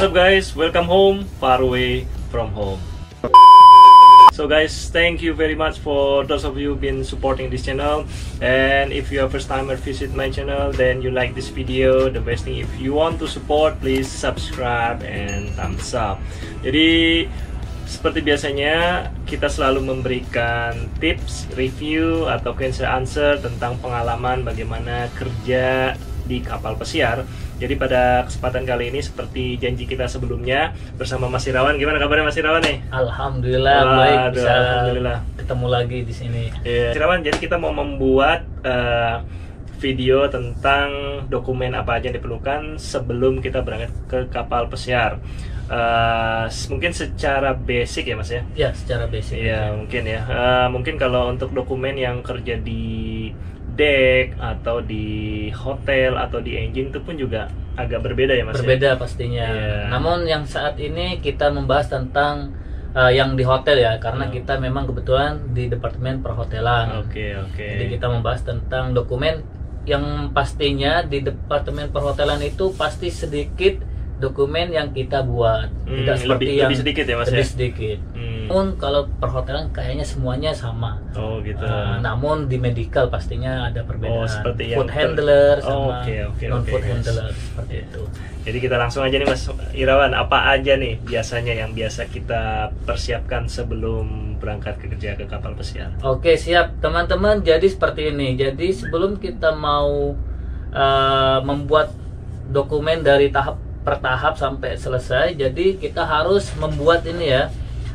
up guys? Welcome home, far away from home. So guys, thank you very much for those of you who've been supporting this channel. And if you are first timer visit my channel, then you like this video, the best thing, if you want to support, please subscribe and thumbs up. Jadi seperti biasanya kita selalu memberikan tips, review atau question answer tentang pengalaman bagaimana kerja di kapal pesiar. Jadi pada kesempatan kali ini seperti janji kita sebelumnya bersama Mas Irawan. Gimana kabarnya Mas Irawan nih? Alhamdulillah baik, bisa alhamdulillah ketemu lagi di sini. Mas Irawan, jadi kita mau membuat video tentang dokumen apa aja yang diperlukan sebelum kita berangkat ke kapal pesiar. Mungkin secara basic ya Mas ya? Ya, secara basic. Ya mungkin ya. Mungkin kalau untuk dokumen yang kerja di deck atau di hotel atau di engine itu pun juga agak berbeda ya Mas? Berbeda pastinya. Namun yang saat ini kita membahas tentang yang di hotel ya, karena kita memang kebetulan di departemen perhotelan. Oke. Jadi kita membahas tentang dokumen yang pastinya di departemen perhotelan itu pasti sedikit dokumen yang kita buat. Tidak seperti lebih sedikit ya Mas? Lebih sedikit. Namun kalau perhotelan kayaknya semuanya sama. Oh gitu. Namun di medical pastinya ada perbedaan. Seperti food handler sama non food guys. handler seperti itu. Jadi kita langsung aja nih Mas Irawan, apa aja nih biasanya yang biasa kita persiapkan sebelum berangkat kerja ke kapal pesiar? Oke, siap teman-teman. Jadi seperti ini. Jadi sebelum kita mau membuat dokumen dari tahap per tahap sampai selesai, jadi kita harus membuat ini ya,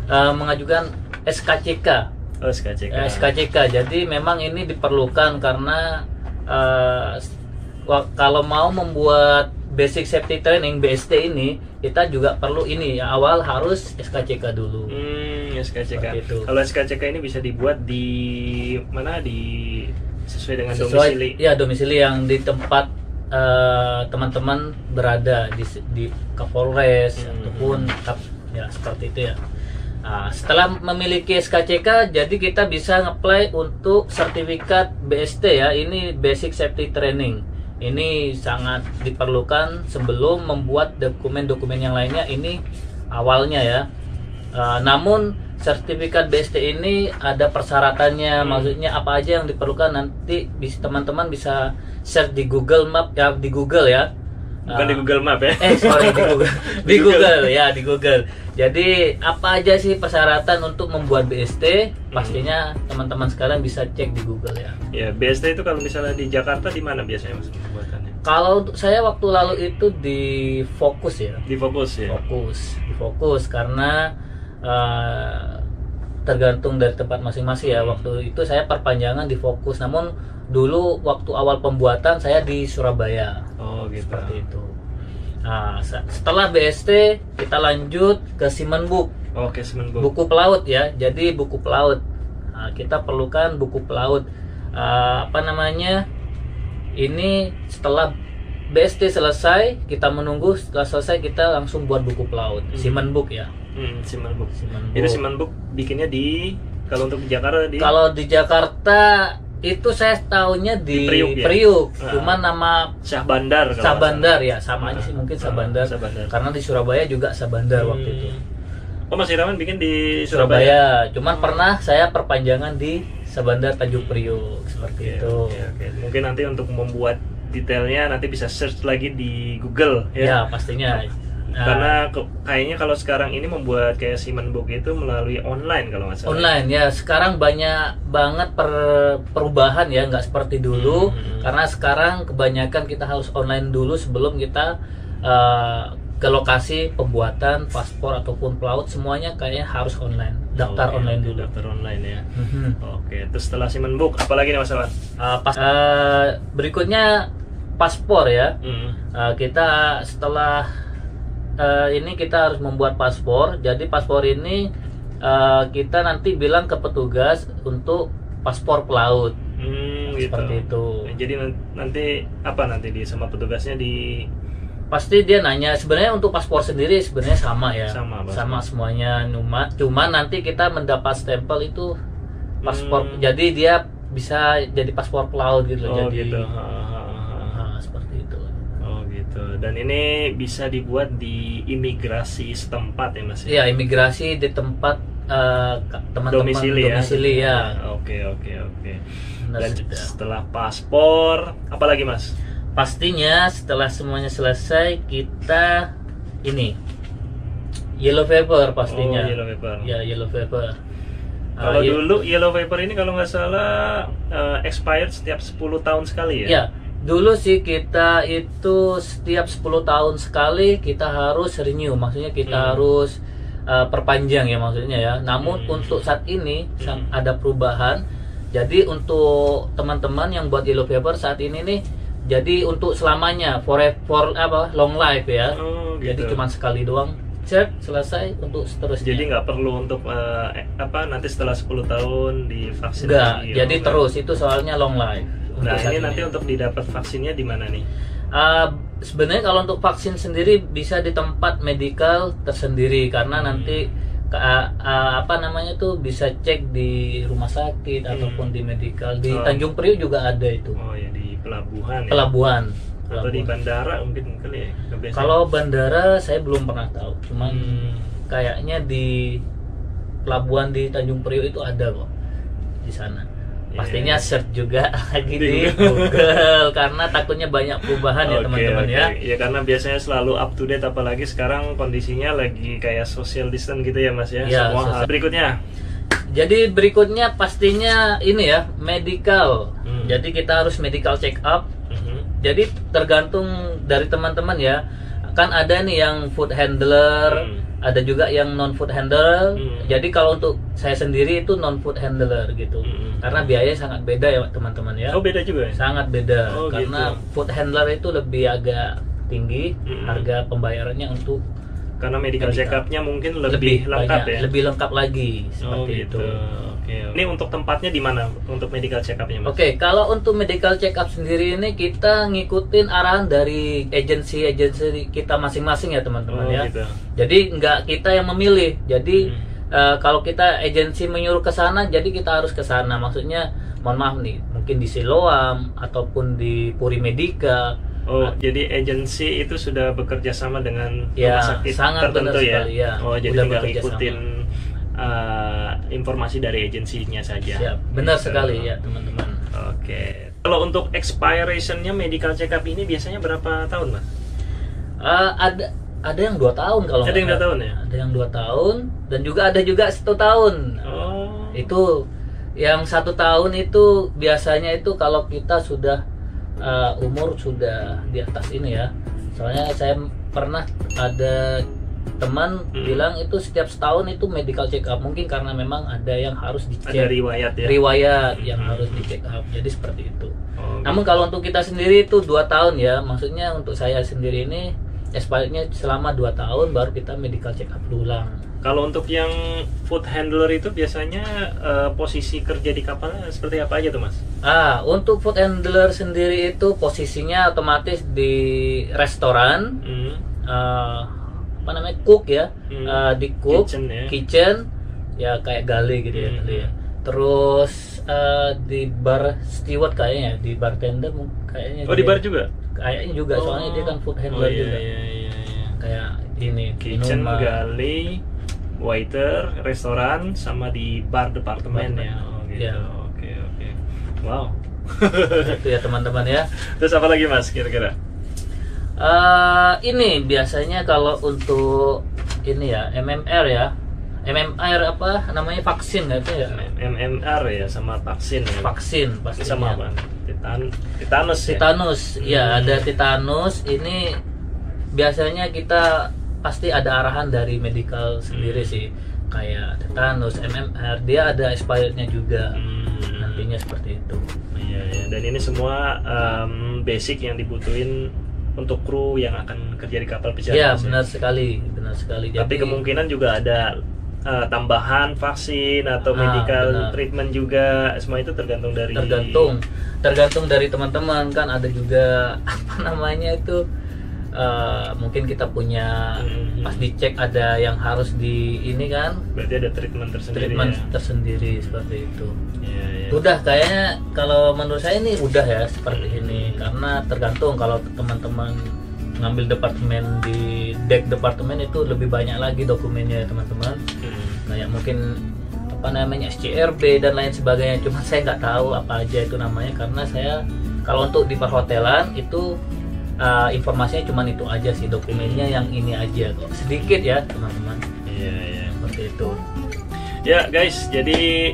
mengajukan SKCK. SKCK. Jadi memang ini diperlukan karena kalau mau membuat basic safety training BST ini, kita juga perlu ini ya, awal harus SKCK dulu. SKCK. Kalau SKCK ini bisa dibuat di mana, sesuai dengan domisili? Ya, domisili yang di tempat teman-teman berada di Kapolres ataupun ya seperti itu ya. Nah, setelah memiliki SKCK, jadi kita bisa nge-apply untuk sertifikat BST ya. Ini Basic Safety Training. Ini sangat diperlukan sebelum membuat dokumen-dokumen yang lainnya. Ini awalnya ya. Namun sertifikat BST ini ada persyaratannya. Maksudnya apa aja yang diperlukan, nanti teman-teman bisa search di Google Map ya, di Google ya. Bukan di Google Map ya? Sorry, di Google. Di Google ya, di Google. Jadi apa aja sih persyaratan untuk membuat BST? Pastinya teman-teman sekalian bisa cek di Google ya. Ya, BST itu kalau misalnya di Jakarta di mana biasanya Mas pembuatannya? Kalau saya waktu lalu itu di Fokus ya. Di Fokus ya? Di Fokus karena tergantung dari tempat masing-masing ya. Waktu itu saya perpanjangan di Fokus, namun dulu waktu awal pembuatan saya di Surabaya. Oh gitu. Seperti itu. Nah, setelah BST kita lanjut ke Simenbook. Oke, Simenbook. Buku pelaut ya. Jadi buku pelaut. Nah, kita perlukan buku pelaut. Apa namanya? Ini setelah BST selesai, kita menunggu setelah selesai kita langsung buat buku pelaut. Simenbook ya. Simenbook. Itu Simenbook bikinnya kalau untuk di Jakarta Kalau di Jakarta itu saya tahunya di Priuk. Cuma nama Syah Bandar. Syah Bandar ya, sama aja sih mungkin Syah Bandar. Karena di Surabaya juga Syah Bandar waktu itu. Oh, Mas Irawan bikin di Surabaya. Cuman pernah saya perpanjangan di Syah Bandar Tanjung Priuk seperti itu. Mungkin nanti untuk membuat detailnya nanti bisa search lagi di Google ya. Ya, pastinya. Karena kayaknya kalau sekarang ini membuat kayak Simenbook itu melalui online kalau nggak salah. Online ya, sekarang banyak banget perubahan ya, nggak seperti dulu. Karena sekarang kebanyakan kita harus online dulu sebelum kita ke lokasi pembuatan paspor ataupun pelaut, semuanya kayaknya harus online. Daftar online dulu. Daftar online ya. Oke, terus setelah Simenbook apalagi nih Mas Awan? Berikutnya paspor ya. Kita setelah ini kita harus membuat paspor. Jadi paspor ini kita nanti bilang ke petugas untuk paspor pelaut. Seperti itu. Jadi nanti apa di sama petugasnya pasti dia nanya. Sebenarnya untuk paspor sendiri sebenarnya sama ya. Sama semuanya. Cuma nanti kita mendapat stempel itu paspor. Jadi dia bisa jadi paspor pelaut gitu. Oh, jadi gitu. seperti itu. Oh gitu. dan ini bisa dibuat di imigrasi setempat ya Mas? Iya, imigrasi di tempat teman-teman domisili ya. Oke. Dan setelah paspor, apa lagi Mas? Pastinya setelah semuanya selesai kita ini yellow paper pastinya. Oh, yellow paper. Ya, yellow paper. Kalau dulu yellow paper ini kalau nggak salah expired setiap 10 tahun sekali ya? Ya, dulu sih kita itu setiap 10 tahun sekali kita harus renew, maksudnya kita harus perpanjang ya maksudnya ya. Namun untuk saat ini ada perubahan. Jadi untuk teman-teman yang buat yellow paper saat ini nih, jadi untuk selamanya for long life ya. Oh, gitu. Jadi cuma sekali doang, selesai untuk seterusnya. Jadi nggak perlu untuk nanti setelah 10 tahun divaksin Enggak, lagi. jadi terus itu soalnya long life. Nah ini nanti untuk didapat vaksinnya di mana nih? Sebenarnya kalau untuk vaksin sendiri bisa di tempat medikal tersendiri karena nanti apa namanya tuh bisa cek di rumah sakit ataupun di medikal di Tanjung Priok juga ada itu. Oh ya, di pelabuhan. Pelabuhan. Atau di bandara mungkin kali ya. Kalau bandara saya belum pernah tahu, cuman kayaknya di pelabuhan di Tanjung Priok itu ada kok di sana. Pastinya search juga lagi di Google karena takutnya banyak perubahan ya teman-teman ya. Ya karena biasanya selalu up to date, apalagi sekarang kondisinya lagi kayak social distance gitu ya Mas ya. Semua hal. Berikutnya. Jadi berikutnya pastinya ini ya, medical. Jadi kita harus medical check up. Jadi tergantung dari teman-teman ya. Kan ada nih yang food handler, ada juga yang non food handler. Jadi kalau untuk saya sendiri itu non food handler gitu. Karena biayanya sangat beda ya teman-teman ya. Oh beda juga ya? Sangat beda. Oh, karena gitu. food handler itu lebih agak tinggi harga pembayarannya untuk karena medical check up-nya mungkin lebih lengkap ya. Lebih lengkap lagi seperti gitu. itu. Oke. Ini untuk tempatnya di mana untuk medical check up-nya Mas? Oke, kalau untuk medical check up sendiri ini kita ngikutin arahan dari agensi kita masing-masing ya teman-teman ya. Gitu. Jadi nggak kita yang memilih. Jadi kalau kita agensi menyuruh ke sana, jadi kita harus ke sana. Maksudnya, mohon maaf nih, mungkin di Siloam ataupun di Puri Medika. Oh, jadi agensi itu sudah bekerja sama dengan ya, rumah sakit sangat tertentu ya? Sekali, ya. Oh, jadi udah tinggal ikutin informasi dari agensinya saja. Siap, benar sekali ya teman-teman. Oke. Kalau untuk expiration-nya medical check up ini biasanya berapa tahun Mas? Ada yang 2 tahun kalau ada yang 2 tahun ya? Ada yang 2 tahun dan juga ada juga 1 tahun. Oh. Itu yang 1 tahun itu biasanya itu kalau kita sudah umur sudah di atas ini ya. Soalnya saya pernah ada teman bilang itu setiap setahun itu medical check up, mungkin karena memang ada yang harus dicek. Ada riwayat ya? Riwayat yang harus dicek up. Jadi seperti itu. Namun kalau untuk kita sendiri itu 2 tahun ya. Maksudnya untuk saya sendiri ini expirednya selama 2 tahun baru kita medical check up ulang. Kalau untuk yang food handler itu biasanya posisi kerja di kapalnya seperti apa aja tuh Mas? Untuk food handler sendiri itu posisinya otomatis di restoran, apa namanya, cook ya, di cook, kitchen ya kayak galley gitu ya. Terus di bar steward kayaknya, di bartender kayaknya. Oh di bar juga? Kayaknya juga, soalnya dia kan food handler juga. Iya. Kayak ini kitchen, galley, waiter, restoran, sama di bar departemen ya. Oh gitu. Ya. Oke. Wow. Itu ya teman-teman ya. Terus apa lagi Mas kira-kira? Ini biasanya kalau untuk ini ya MMR ya. MMR apa namanya, vaksin gitu ya? MMR ya, sama vaksin ya. Vaksin pastinya. Sama apa? Tetanus ya? Tetanus, ya ada tetanus. Ini biasanya kita pasti ada arahan dari medical sendiri sih. Kayak tetanus, MMR, dia ada expirednya juga. Nantinya seperti itu. Iya. Dan ini semua basic yang dibutuhin untuk kru yang akan kerja di kapal pesiar. Iya, benar sekali. Tapi kemungkinan juga ada tambahan vaksin atau medical treatment juga. Semua itu tergantung dari teman-teman kan. Ada juga apa namanya itu, mungkin kita punya pas dicek ada yang harus di ini kan. Berarti ada treatment tersendiri seperti itu. Ya. Udah kayaknya kalau menurut saya ini udah ya seperti ini, karena tergantung kalau teman-teman ngambil departemen di dek departemen itu lebih banyak lagi dokumennya teman-teman. Kayak mungkin apa namanya SCRB dan lain sebagainya, cuma saya nggak tahu apa aja itu namanya, karena saya kalau untuk di perhotelan itu informasinya cuma itu aja sih, dokumennya yang ini aja kok, sedikit ya teman-teman. Iya. Seperti itu Ya guys, jadi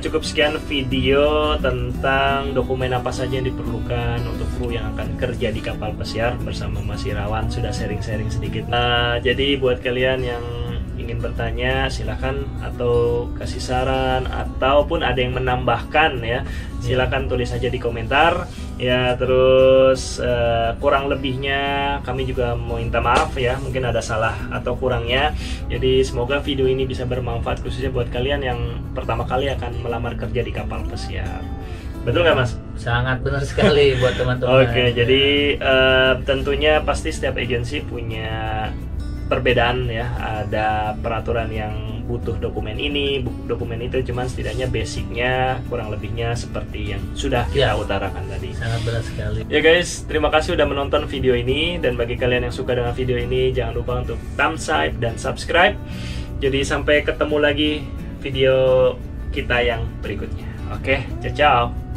cukup sekian video tentang dokumen apa saja yang diperlukan untuk kru yang akan kerja di kapal pesiar bersama Mas Irawan. Sudah sharing-sharing sedikit. Jadi buat kalian yang ingin bertanya silahkan, atau kasih saran ataupun ada yang menambahkan ya, silahkan tulis saja di komentar ya. Terus kurang lebihnya kami juga mau minta maaf ya, mungkin ada salah atau kurangnya. Jadi semoga video ini bisa bermanfaat khususnya buat kalian yang pertama kali akan melamar kerja di kapal pesiar. Betul nggak Mas? sangat benar sekali buat teman-teman. Oke, jadi tentunya pasti setiap agensi punya perbedaan ya, ada peraturan yang butuh dokumen ini, dokumen itu, cuman setidaknya basicnya kurang lebihnya seperti yang sudah kita utarakan tadi. Sangat benar sekali. Ya guys, terima kasih udah menonton video ini, dan bagi kalian yang suka dengan video ini jangan lupa untuk thumbs up dan subscribe. Jadi sampai ketemu lagi video kita yang berikutnya. Oke, ciao.